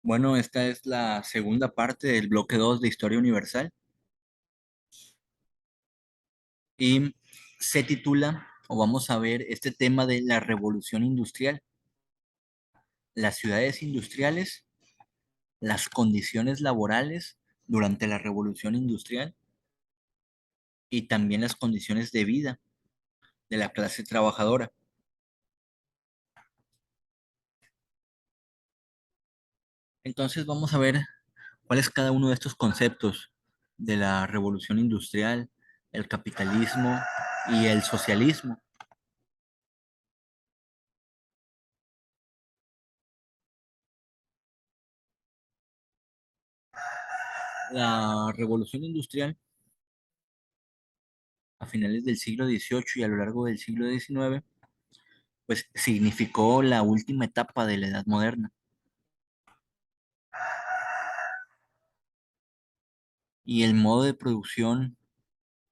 Bueno, esta es la segunda parte del bloque 2 de Historia Universal y se titula, o vamos a ver, este tema de la revolución industrial, las ciudades industriales, las condiciones laborales durante la revolución industrial y también las condiciones de vida de la clase trabajadora. Entonces vamos a ver cuál es cada uno de estos conceptos de la revolución industrial, el capitalismo y el socialismo. La revolución industrial a finales del siglo XVIII y a lo largo del siglo XIX, pues significó la última etapa de la Edad Moderna. Y el modo de producción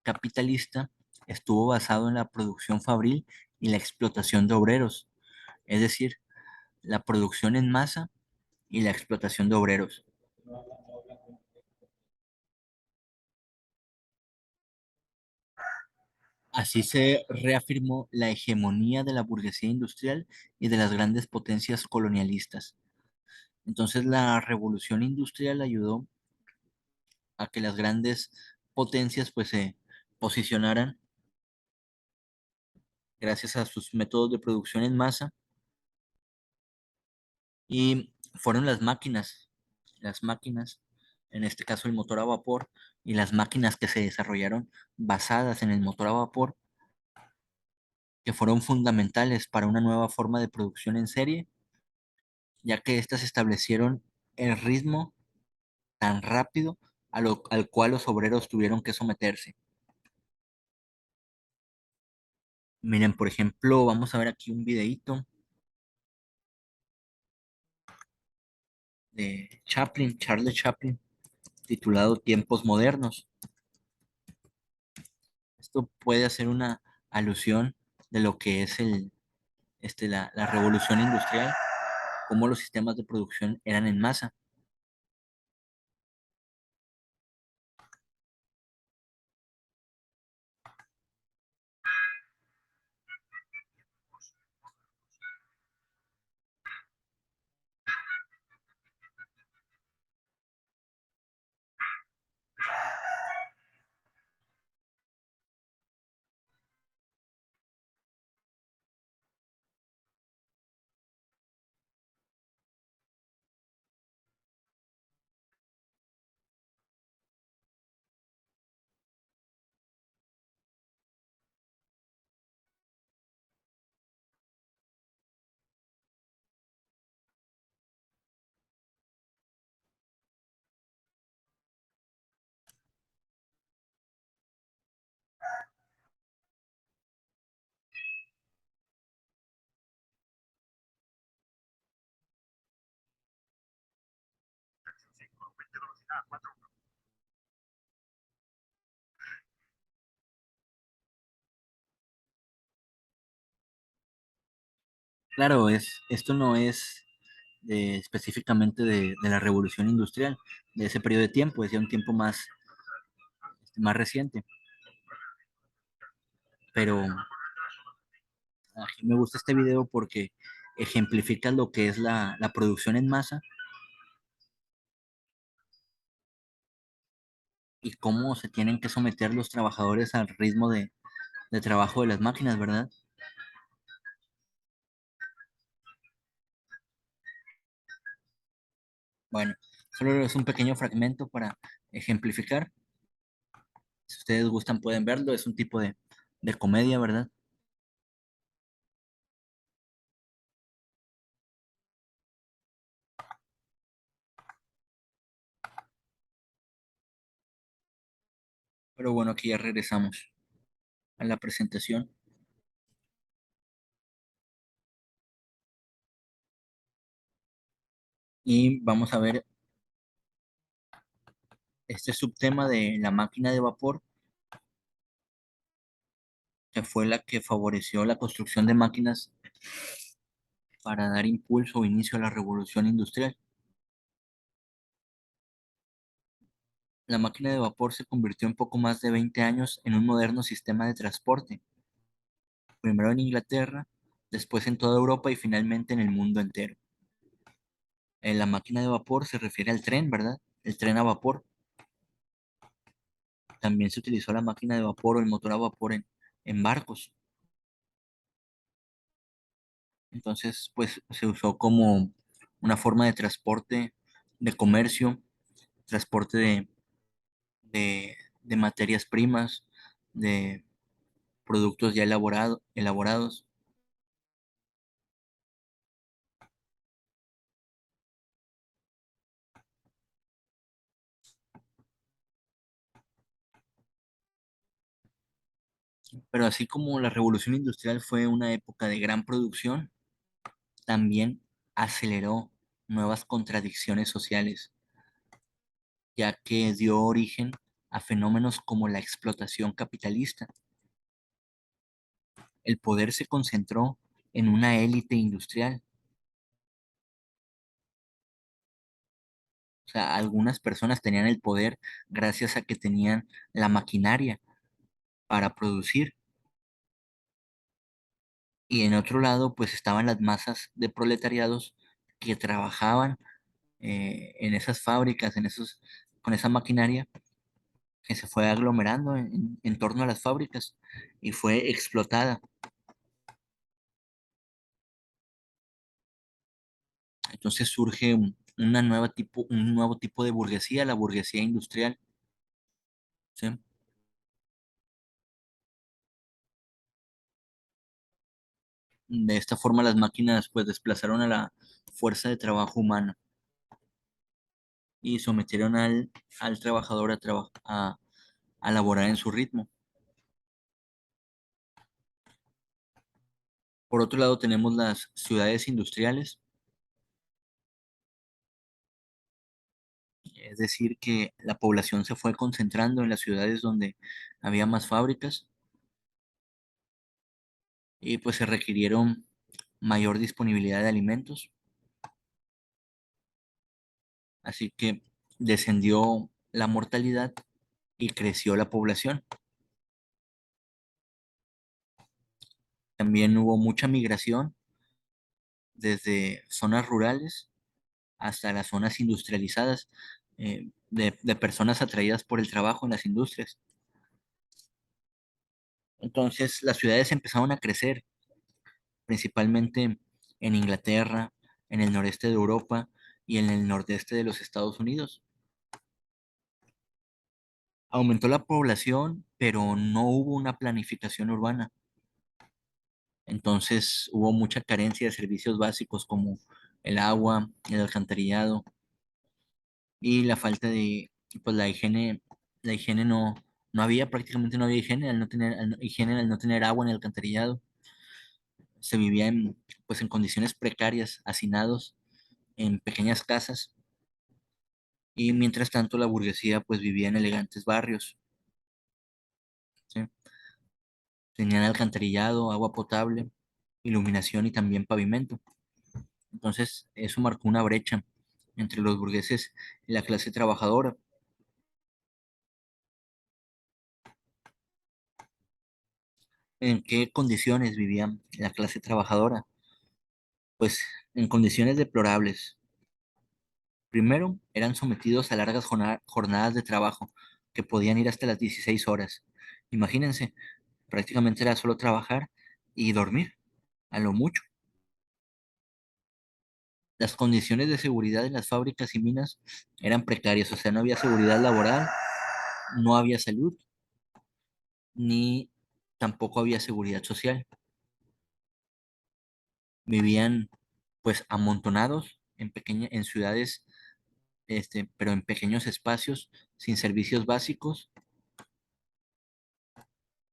capitalista estuvo basado en la producción fabril y la explotación de obreros, es decir, la producción en masa y la explotación de obreros. Así se reafirmó la hegemonía de la burguesía industrial y de las grandes potencias colonialistas. Entonces la revolución industrial ayudó a que las grandes potencias pues se posicionaran gracias a sus métodos de producción en masa y fueron las máquinas, en este caso el motor a vapor y las máquinas que se desarrollaron basadas en el motor a vapor, que fueron fundamentales para una nueva forma de producción en serie, ya que éstas establecieron el ritmo tan rápido al cual los obreros tuvieron que someterse. Miren, por ejemplo, vamos a ver aquí un videíto de Chaplin, Charles Chaplin, titulado Tiempos Modernos. Esto puede hacer una alusión de lo que es la revolución industrial, cómo los sistemas de producción eran en masa. Claro, esto no es específicamente de la revolución industrial, de ese periodo de tiempo, es ya un tiempo más reciente, pero a mí me gusta este video porque ejemplifica lo que es la producción en masa y cómo se tienen que someter los trabajadores al ritmo de trabajo de las máquinas, ¿verdad? Bueno, solo es un pequeño fragmento para ejemplificar. Si ustedes gustan pueden verlo, es un tipo de comedia, ¿verdad? Pero bueno, aquí ya regresamos a la presentación y vamos a ver este subtema de la máquina de vapor, que fue la que favoreció la construcción de máquinas para dar impulso o inicio a la revolución industrial. La máquina de vapor se convirtió en poco más de 20 años en un moderno sistema de transporte, primero en Inglaterra, después en toda Europa y finalmente en el mundo entero. La máquina de vapor se refiere al tren, ¿verdad? El tren a vapor. También se utilizó la máquina de vapor o el motor a vapor en barcos. Entonces, pues se usó como una forma de transporte, de comercio, transporte de materias primas, de productos ya elaborados. Pero así como la revolución industrial fue una época de gran producción, también aceleró nuevas contradicciones sociales, ya que dio origen a fenómenos como la explotación capitalista. El poder se concentró en una élite industrial. O sea, algunas personas tenían el poder gracias a que tenían la maquinaria para producir. Y en otro lado, pues estaban las masas de proletariados que trabajaban en esas fábricas, con esa maquinaria que se fue aglomerando en torno a las fábricas y fue explotada. Entonces surge un nuevo tipo de burguesía, la burguesía industrial, ¿sí? De esta forma las máquinas pues desplazaron a la fuerza de trabajo humana y sometieron al trabajador a laborar en su ritmo. Por otro lado tenemos las ciudades industriales, es decir, que la población se fue concentrando en las ciudades donde había más fábricas y pues se requirieron mayor disponibilidad de alimentos, así que descendió la mortalidad y creció la población. También hubo mucha migración desde zonas rurales hasta las zonas industrializadas, de personas atraídas por el trabajo en las industrias. Entonces las ciudades empezaron a crecer, principalmente en Inglaterra, en el noreste de Europa y en el nordeste de los Estados Unidos. Aumentó la población, pero no hubo una planificación urbana. Entonces hubo mucha carencia de servicios básicos como el agua, el alcantarillado y la falta de, pues la higiene no había, prácticamente no había higiene higiene al no tener agua en el alcantarillado. Se vivía pues en condiciones precarias, hacinados en pequeñas casas y mientras tanto la burguesía pues vivía en elegantes barrios, ¿sí? Tenían alcantarillado, agua potable, iluminación y también pavimento. Entonces eso marcó una brecha entre los burgueses y la clase trabajadora. ¿En qué condiciones vivía la clase trabajadora? Pues en condiciones deplorables. Primero, eran sometidos a largas jornadas de trabajo que podían ir hasta las 16 horas. Imagínense, prácticamente era solo trabajar y dormir, a lo mucho. Las condiciones de seguridad en las fábricas y minas eran precarias, o sea, no había seguridad laboral, no había salud, ni tampoco había seguridad social. Vivían pues amontonados en ciudades, pero en pequeños espacios, sin servicios básicos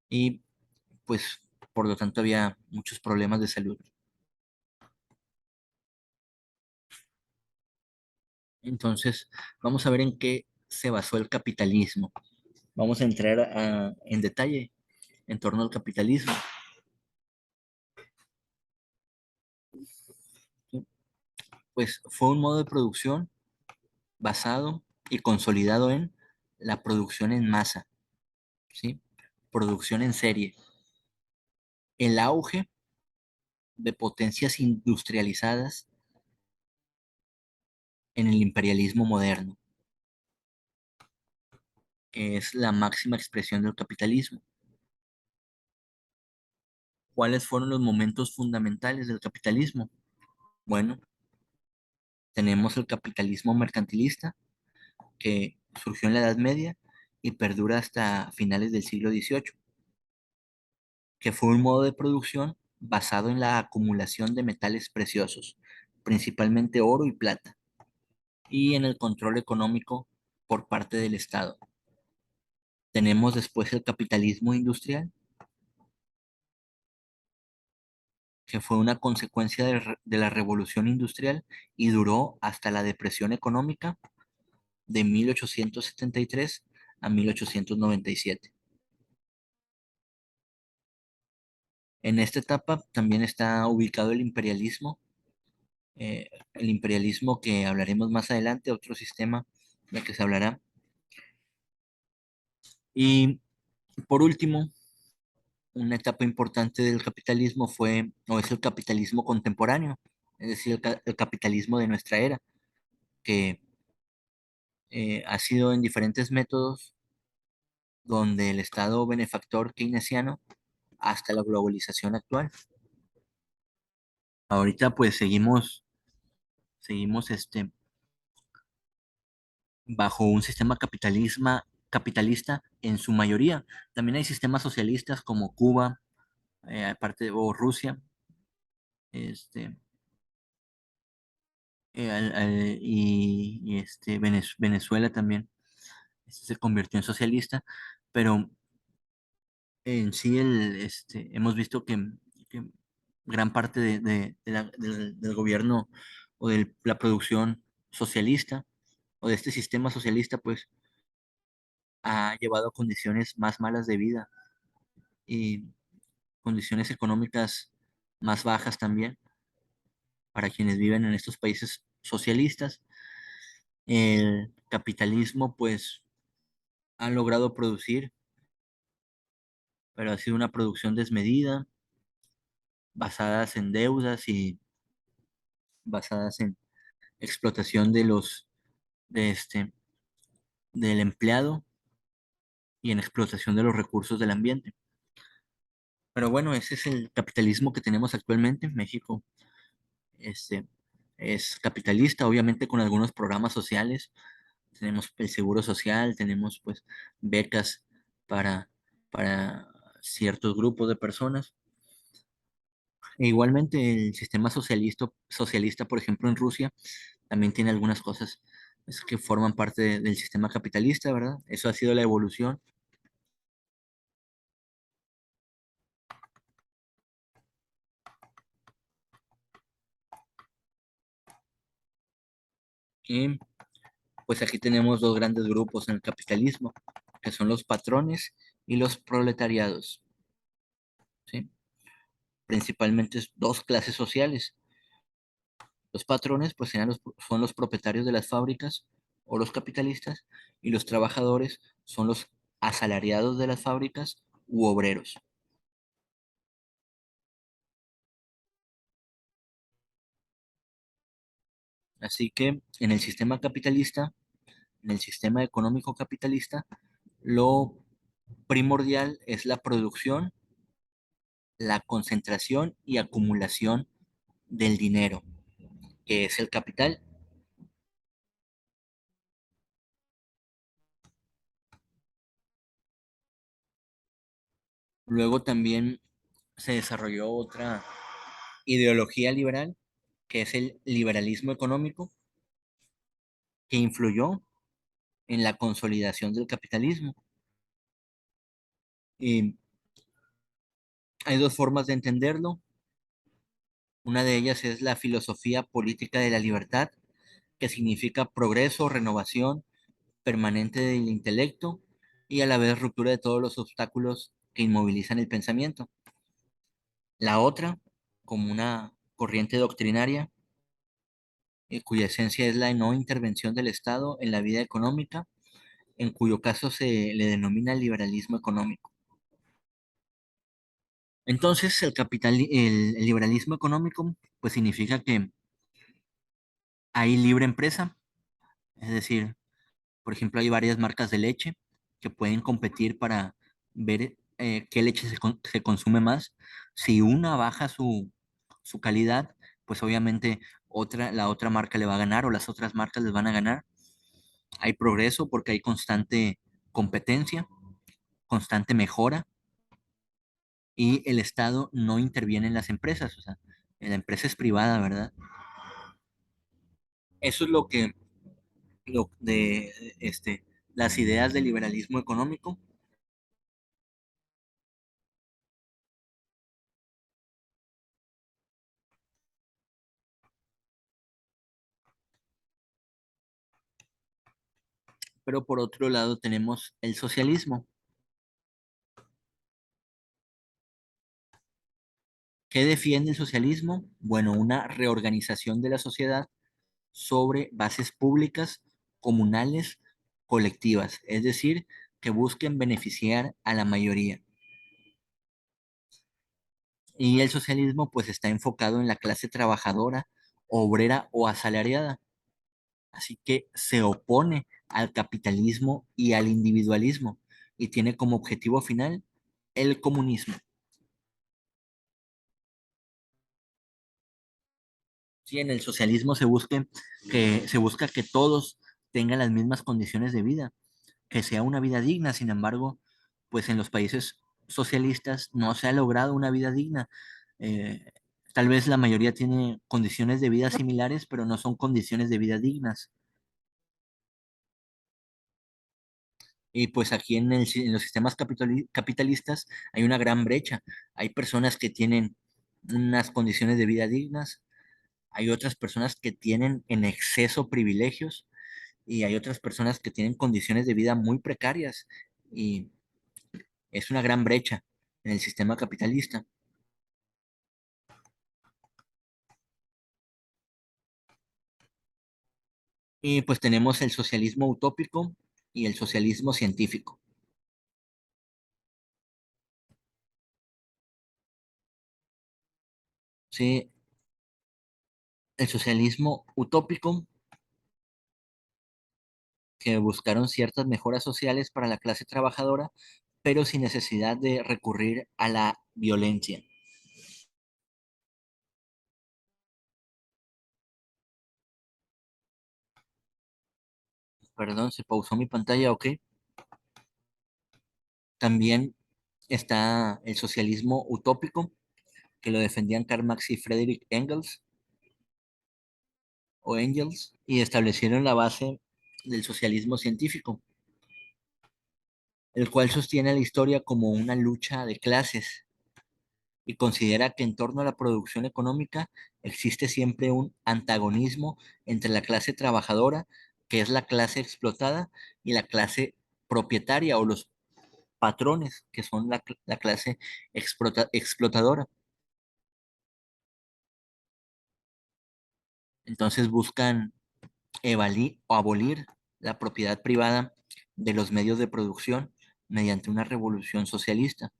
y pues por lo tanto había muchos problemas de salud. Entonces, vamos a ver en qué se basó el capitalismo. Vamos a entrar en detalle en torno al capitalismo, ¿sí? Pues fue un modo de producción basado y consolidado en la producción en masa, ¿sí? Producción en serie, el auge de potencias industrializadas en el imperialismo moderno, que es la máxima expresión del capitalismo. ¿Cuáles fueron los momentos fundamentales del capitalismo? Bueno, tenemos el capitalismo mercantilista, que surgió en la Edad Media y perdura hasta finales del siglo XVIII, que fue un modo de producción basado en la acumulación de metales preciosos, principalmente oro y plata, y en el control económico por parte del Estado. Tenemos después el capitalismo industrial, que fue una consecuencia de la revolución industrial y duró hasta la depresión económica de 1873 a 1897. En esta etapa también está ubicado el imperialismo que hablaremos más adelante, otro sistema del que se hablará. Y por último, una etapa importante del capitalismo fue, o es el capitalismo contemporáneo, es decir, el capitalismo de nuestra era, que ha sido en diferentes métodos, donde el Estado benefactor keynesiano hasta la globalización actual. Ahorita pues seguimos bajo un sistema capitalista en su mayoría. También hay sistemas socialistas como Cuba, aparte, o Rusia, este, Venezuela también se convirtió en socialista, pero en sí hemos visto que gran parte del gobierno o de la producción socialista o de este sistema socialista, pues ha llevado a condiciones más malas de vida y condiciones económicas más bajas también para quienes viven en estos países socialistas. El capitalismo, pues, ha logrado producir, pero ha sido una producción desmedida, basadas en deudas y basadas en explotación de del empleado y en explotación de los recursos del ambiente. Pero bueno, ese es el capitalismo que tenemos actualmente. México, este, es capitalista, obviamente con algunos programas sociales. Tenemos el seguro social, tenemos pues becas para, para ciertos grupos de personas. E igualmente el sistema socialista, por ejemplo, en Rusia, también tiene algunas cosas que forman parte del sistema capitalista, ¿verdad? Eso ha sido la evolución. Y pues aquí tenemos dos grandes grupos en el capitalismo, que son los patrones y los proletariados, ¿sí? Principalmente dos clases sociales. Los patrones, pues, son los propietarios de las fábricas o los capitalistas, y los trabajadores son los asalariados de las fábricas u obreros. Así que en el sistema económico capitalista, lo primordial es la producción, la concentración y acumulación del dinero, que es el capital. Luego también se desarrolló otra ideología liberal, que es el liberalismo económico, que influyó en la consolidación del capitalismo. Y hay dos formas de entenderlo. Una de ellas es la filosofía política de la libertad, que significa progreso, renovación permanente del intelecto y a la vez ruptura de todos los obstáculos que inmovilizan el pensamiento. La otra, como una corriente doctrinaria, cuya esencia es la no intervención del Estado en la vida económica en cuyo caso se le denomina liberalismo económico. Entonces, el liberalismo económico, pues significa que hay libre empresa, es decir, por ejemplo, hay varias marcas de leche que pueden competir para ver qué leche se consume más. Si una baja su calidad, pues obviamente la otra marca le va a ganar o las otras marcas les van a ganar. Hay progreso porque hay constante competencia, constante mejora y el Estado no interviene en las empresas, o sea, la empresa es privada, ¿verdad? Eso es lo de las ideas del liberalismo económico. Pero por otro lado tenemos el socialismo. ¿Qué defiende el socialismo? Bueno, una reorganización de la sociedad sobre bases públicas, comunales, colectivas, es decir, que busquen beneficiar a la mayoría. Y el socialismo pues está enfocado en la clase trabajadora, obrera o asalariada. Así que se opone al capitalismo y al individualismo y tiene como objetivo final el comunismo. Sí, en el socialismo se busca que todos tengan las mismas condiciones de vida, que sea una vida digna. Sin embargo, pues en los países socialistas no se ha logrado una vida digna. Eh, Tal vez la mayoría tiene condiciones de vida similares, pero no son condiciones de vida dignas. Y pues aquí en los sistemas capitalistas hay una gran brecha. Hay personas que tienen unas condiciones de vida dignas, hay otras personas que tienen en exceso privilegios y hay otras personas que tienen condiciones de vida muy precarias y es una gran brecha en el sistema capitalista. Y pues tenemos el socialismo utópico y el socialismo científico. Sí, el socialismo utópico que buscaron ciertas mejoras sociales para la clase trabajadora, pero sin necesidad de recurrir a la violencia. Perdón, se pausó mi pantalla, ok. También está el socialismo utópico, que lo defendían Karl Marx y Friedrich Engels, y establecieron la base del socialismo científico, el cual sostiene la historia como una lucha de clases y considera que en torno a la producción económica existe siempre un antagonismo entre la clase trabajadora, que es la clase explotada, y la clase propietaria o los patrones, que son la clase explotadora. Entonces buscan o abolir la propiedad privada de los medios de producción mediante una revolución socialista.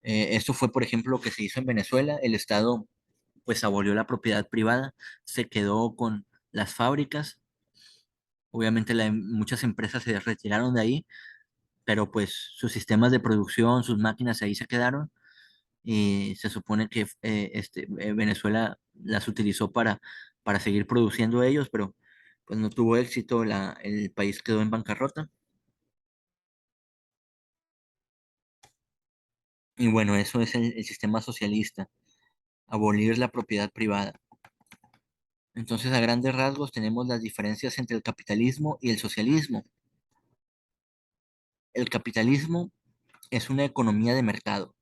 Esto fue, por ejemplo, lo que se hizo en Venezuela. El Estado pues abolió la propiedad privada, se quedó con las fábricas. Obviamente muchas empresas se retiraron de ahí, pero pues sus sistemas de producción, sus máquinas ahí se quedaron y se supone que Venezuela las utilizó para seguir produciendo ellos, pero pues no tuvo éxito, el país quedó en bancarrota. Y bueno, eso es el sistema socialista, abolir la propiedad privada. Entonces, a grandes rasgos, tenemos las diferencias entre el capitalismo y el socialismo. El capitalismo es una economía de mercado.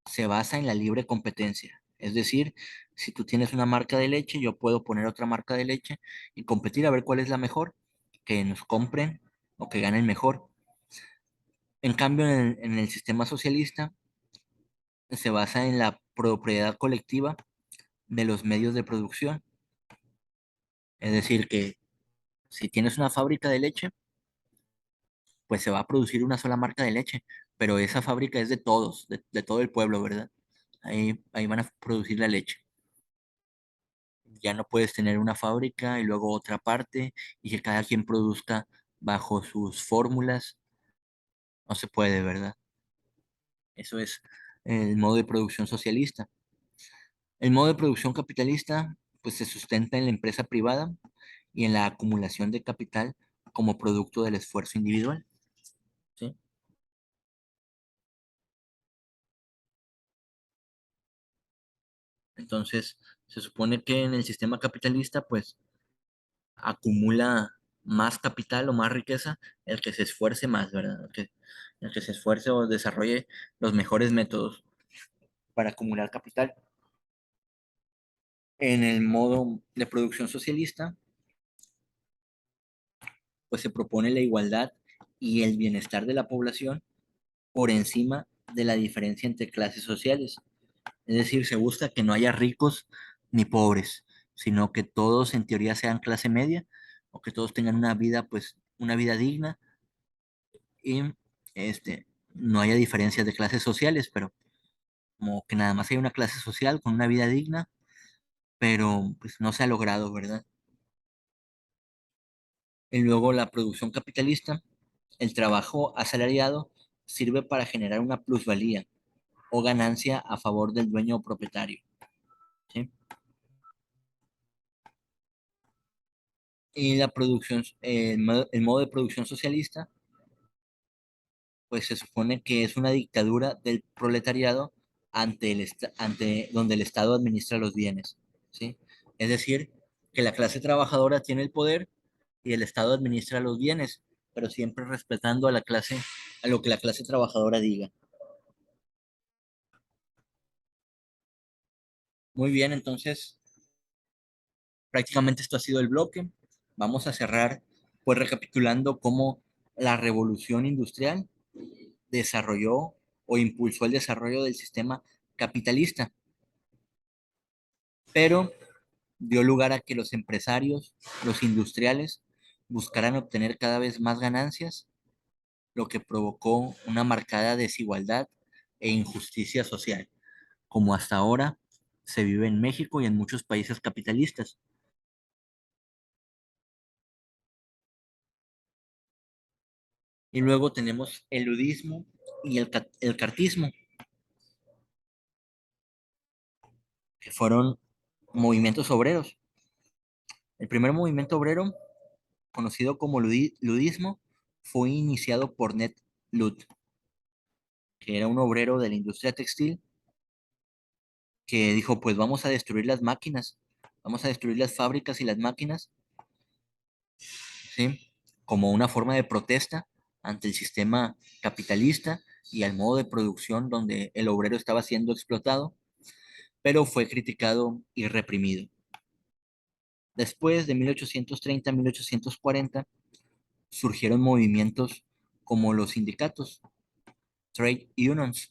Se basa en la libre competencia. Es decir, si tú tienes una marca de leche, yo puedo poner otra marca de leche y competir a ver cuál es la mejor, que nos compren o que ganen mejor. En cambio, en el sistema socialista se basa en la propiedad colectiva de los medios de producción. Es decir, que Si tienes una fábrica de leche, pues se va a producir una sola marca de leche, pero esa fábrica es de todos, de todo el pueblo, ¿verdad? Ahí van a producir la leche. Ya no puedes tener una fábrica y luego otra parte y que cada quien produzca bajo sus fórmulas. No se puede, ¿verdad? Eso es el modo de producción socialista. El modo de producción capitalista, pues se sustenta en la empresa privada y en la acumulación de capital como producto del esfuerzo individual, ¿sí? Entonces, se supone que en el sistema capitalista, pues acumula más capital o más riqueza el que se esfuerce más, ¿verdad? El que se esfuerce o desarrolle los mejores métodos para acumular capital. En el modo de producción socialista, pues se propone la igualdad y el bienestar de la población por encima de la diferencia entre clases sociales. Es decir, se busca que no haya ricos ni pobres, sino que todos en teoría sean clase media o que todos tengan una vida, pues, una vida digna y no haya diferencias de clases sociales, pero como que nada más hay una clase social con una vida digna, pero pues no se ha logrado, ¿verdad? Y luego la producción capitalista, el trabajo asalariado sirve para generar una plusvalía o ganancia a favor del dueño o propietario, ¿sí? Y la producción, el modo de producción socialista, pues se supone que es una dictadura del proletariado ante donde el Estado administra los bienes, ¿sí? Es decir, que la clase trabajadora tiene el poder y el Estado administra los bienes, pero siempre respetando a lo que la clase trabajadora diga. Muy bien, entonces prácticamente esto ha sido el bloque. Vamos a cerrar, pues recapitulando cómo la revolución industrial desarrolló o impulsó el desarrollo del sistema capitalista, pero dio lugar a que los empresarios, los industriales, buscaran obtener cada vez más ganancias, lo que provocó una marcada desigualdad e injusticia social, como hasta ahora se vive en México y en muchos países capitalistas. Y luego tenemos el ludismo y el cartismo, que fueron movimientos obreros. El primer movimiento obrero, conocido como ludismo, fue iniciado por Ned Lud, que era un obrero de la industria textil, que dijo, pues vamos a destruir las máquinas, vamos a destruir las fábricas y las máquinas, ¿sí? Como una forma de protesta ante el sistema capitalista y al modo de producción donde el obrero estaba siendo explotado, pero fue criticado y reprimido. Después de 1830 a 1840 surgieron movimientos como los sindicatos, trade unions,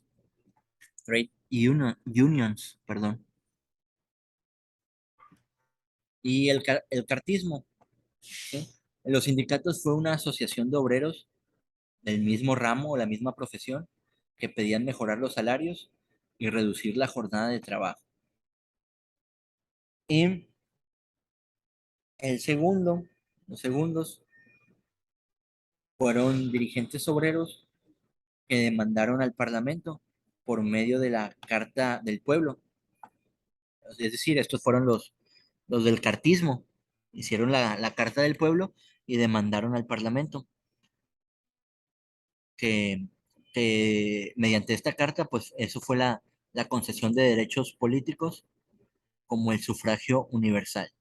unions, perdón, y el cartismo, ¿sí? Los sindicatos fue una asociación de obreros del mismo ramo o la misma profesión que pedían mejorar los salarios y reducir la jornada de trabajo. Y los segundos fueron dirigentes obreros que demandaron al Parlamento por medio de la Carta del Pueblo. Es decir, estos fueron los del cartismo. Hicieron la Carta del Pueblo y demandaron al Parlamento que, que mediante esta carta, pues eso fue la concesión de derechos políticos como el sufragio universal.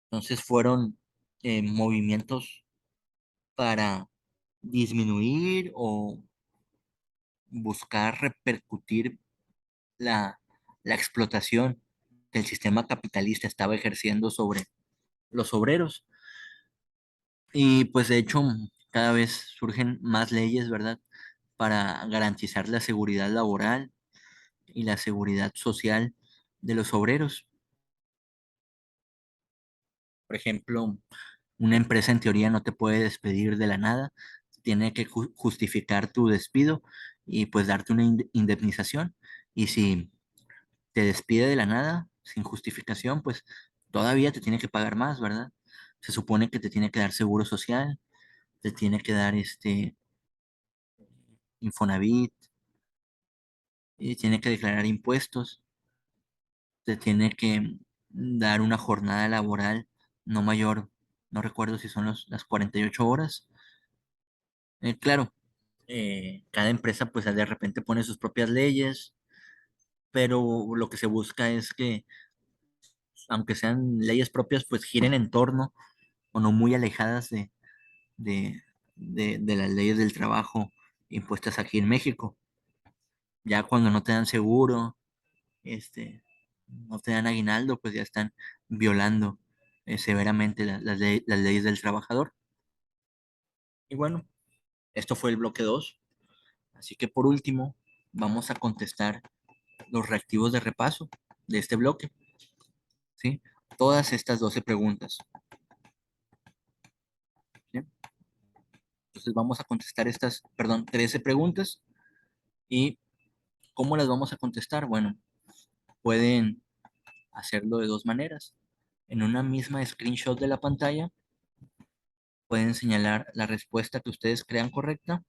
Entonces fueron movimientos para disminuir o buscar repercutir la explotación que el sistema capitalista estaba ejerciendo sobre los obreros. Y pues de hecho cada vez surgen más leyes, ¿verdad? Para garantizar la seguridad laboral y la seguridad social de los obreros. Por ejemplo, una empresa en teoría no te puede despedir de la nada, tiene que justificar tu despido y pues darte una indemnización. Y si te despide de la nada, sin justificación, pues todavía te tiene que pagar más, ¿verdad? Se supone que te tiene que dar seguro social, te tiene que dar Infonavit, y tiene que declarar impuestos, te tiene que dar una jornada laboral no mayor, no recuerdo si son las 48 horas. Claro, cada empresa pues de repente pone sus propias leyes, pero lo que se busca es que, aunque sean leyes propias, pues giren en torno o no muy alejadas de, de las leyes del trabajo impuestas aquí en México. Ya cuando no te dan seguro, no te dan aguinaldo, pues ya están violando severamente las leyes del trabajador. Y bueno, esto fue el bloque 2. Así que por último, vamos a contestar los reactivos de repaso de este bloque, ¿sí? Todas estas 12 preguntas, ¿sí? Entonces vamos a contestar estas, perdón, 13 preguntas. ¿Y cómo las vamos a contestar? Bueno, pueden hacerlo de dos maneras. En una misma screenshot de la pantalla, pueden señalar la respuesta que ustedes crean correcta.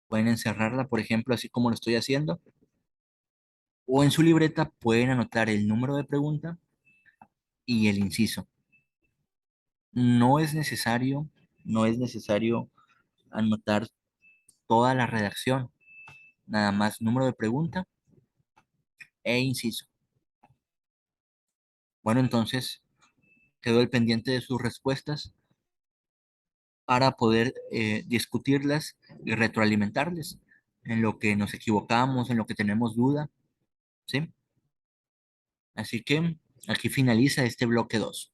Pueden encerrarla, por ejemplo, así como lo estoy haciendo. O en su libreta pueden anotar el número de pregunta y el inciso. No es necesario, no es necesario anotar toda la redacción, nada más número de pregunta e inciso. Bueno, entonces quedo el pendiente de sus respuestas para poder discutirlas y retroalimentarles en lo que nos equivocamos, en lo que tenemos duda, ¿sí? Así que aquí finaliza este bloque 2.